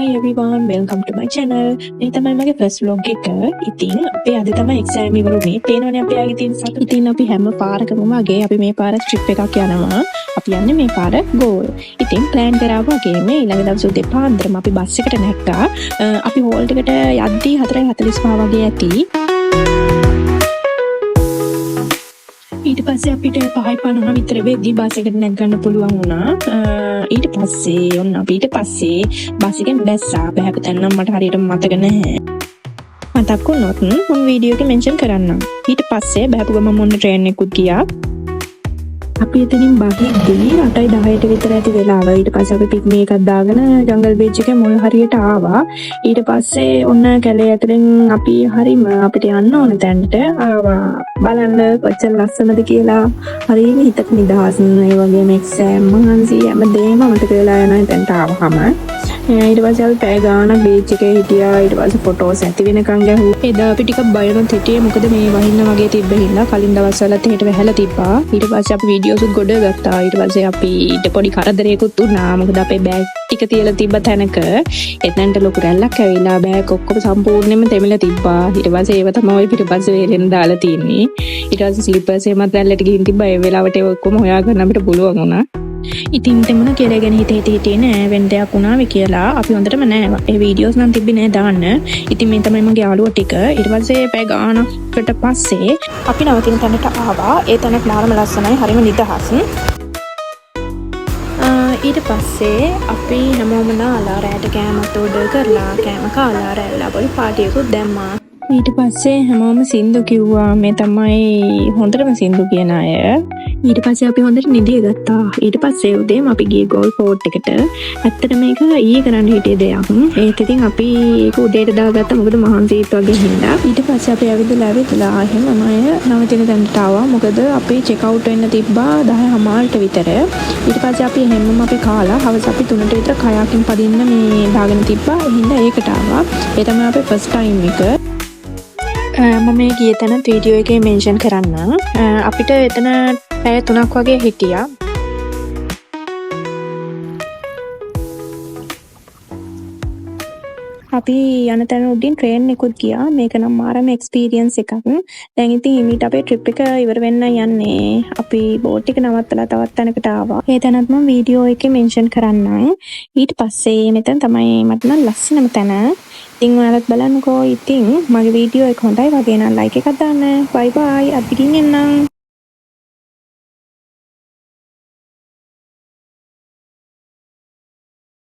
Hi everyone, welcome to my channel. මේ තමයි මගේ first vlog එක. ඉතින් අපි අද තමයි exam ඉවරුනේ. පේනවනේ අපි ආගේ තියෙන සතුට. ඉතින් අපි හැම පාරකම වගේ අපි මේ පාර trip එකක් යනවා. අපි යන්නේ මේ පාර goal. ඉතින් plan කරා වගේ මේ ඊළඟ දවස් උදේ පාන්දරම අපි බස් එකට නැග්ගා. අපි hall එකට යද්දී 4:45 වගේ ඇති. ඊට පස්සේ අපිට 5:50 විතර වෙද්දී බස් එකට නැග්ගන්න පුළුවන් වුණා. ඊට පස්සේ ඔන්න අපි ඊට පස්සේ බස් එකෙන් බැස්සා. බහැපු තැන නම් මට හරියට මතක නැහැ. මතක් වුණොත් මම වීඩියෝ එකේ මෙන්ෂන් කරන්නම්. ඊට පස්සේ බහැපු ගමන් මොන්න ට්‍රේන් එකකුත් ගියා. අපි එතනින් බහිද්දී 8:10ට විතර ඇති වෙලාව. ඊට පස්සේ අපි පික්නික් එකක් දාගෙන ජංගල් බීච් එකේ මුල් හරියට ආවා. ඊට පස්සේ ඔන්න කැලේ ඇතුලෙන් අපි හරිම අපිට යන්න ඕන තැනට ආවා. බලන්න කොච්චර ලස්සනද කියලා. හරියම හිතට නිදහස්. ඒ වගේම එක්සෑම් මහන්සි හැමදේම මතක වෙලා යනවා එතනට ආවහම. ඊට පස්සේ අපි පැය ගාණක් බීච් එකේ හිටියා. ඊට පස්සේ ෆොටෝස් ඇති වෙනකන් ගැහුවා. එදා අපි ටිකක් බයවත් හිටියේ මොකද මේ වහින්න වගේ තිබ්බ හින්දා කලින් දවස්වලත් එහෙට වැහැලා තිබ්බා. ඊට පස්සේ අපි වීඩියෝස් ගොඩ ගත්තා. ඊට පස්සේ අපි ඊට පොඩි කරදරයකුත් වුණා. මොකද අපේ බෑග් ටික තියලා තිබ්බ තැනක එතනට ලොකු රැල්ලක් ඇවිල්ලා බෑග් ඔක්කොම සම්පූර්ණයෙන්ම තෙමිලා තිබ්බා. ඊට පස්සේ ඒව තමයි පිටපස්සේ වේලෙන් දාලා තින්නේ. ඊට පස්සේ ස්ලිපර්ස් එහෙමත් රැල්ලට ගිහින් තිබ්බා. ඒ වෙලාවට ඒක ඔක්කොම හොයාගන්න අපිට පුළුවන් වුණා. ඉතින් තෙමුණ කියලා ගැන හිතේ නෑ වෙන දෙයක් වුණාවේ කියලා අපි හොඳටම නෑ ඒ වීඩියෝස් නම් තිබ්බේ නෑ දාන්න. ඉතින් මේ තමයි මගේ යාළුවෝ ටික. ඊට පස්සේ පැය ගානකට පස්සේ අපි නවතින තැනට ආවා. ඒ තැන ක්ලාරම ලස්සනයි, හරිම නිදහස්. ඊට පස්සේ අපි හැමෝම නාලා රැට කෑමත් ඕඩර් කරලා කෑම කාලා රැ වෙලා පොඩි පාටියකුත් දැම්මා. ඊට පස්සේ හැමෝම සින්දු කිව්වා. මේ තමයි හොඳටම සින්දු කියන අය. ඊට පස්සේ අපි හොඳට නිදිය ගත්තා. ඊට පස්සේ උදේම අපි ගියේ ගෝල් ෆෝර්ට් එකට. ඇත්තට මේක ඊයේ කරන්න හිටිය දෙයක්. ඒත් ඉතින් අපි ඒක උදේට දාගත්තා මොකද මහන්සිත් වගේ හින්දා. ඊට පස්සේ අපි ඇවිදලා එහෙමම අය නවතින තැනට ආවා. මොකද අපි චෙක් අවුට් වෙන්න තිබ්බා 10:00ට විතර. ඊට පස්සේ අපි හැමෝම අපි කාලා හවස අපි 3ට විතර කයාකින් පදින්න මේ දාගෙන තිබ්බා. ඒ හින්දා ඒකට ආවා. ඒ තමයි අපේ ෆස්ට් ටයිම් එක. මම මේ ගිය තැනත් වීඩියෝ එකේ මෙන්ෂන් කරන්න. අපිට එතන පැය 3ක් වගේ හිටියා. අපි යන තැන උඩින් ට්‍රේන් එකකුත් ගියා. මේක නම් මාරම එක්ස්පීරියන්ස් එකක්. දැන් ඉතින් ඊට අපේ ට්‍රිප් එක ඉවර වෙන්න යන්නේ. අපි බෝට් එක නවත්තලා තවත් තැනකට ආවා. ඒ තැනත් මම වීඩියෝ එකේ මෙන්ෂන් කරන්නම්. ඊට පස්සේ මෙතන තමයි මට නම් ලස්සනම තැන. ඉතින් ඔයාලත් බලන්නකෝ. ඉතින් මගේ වීඩියෝ එක හොඳයි වගේ නම් ලයික් එකක් දාන්න. බයි බයි. අත් දිගින් එන්නම්.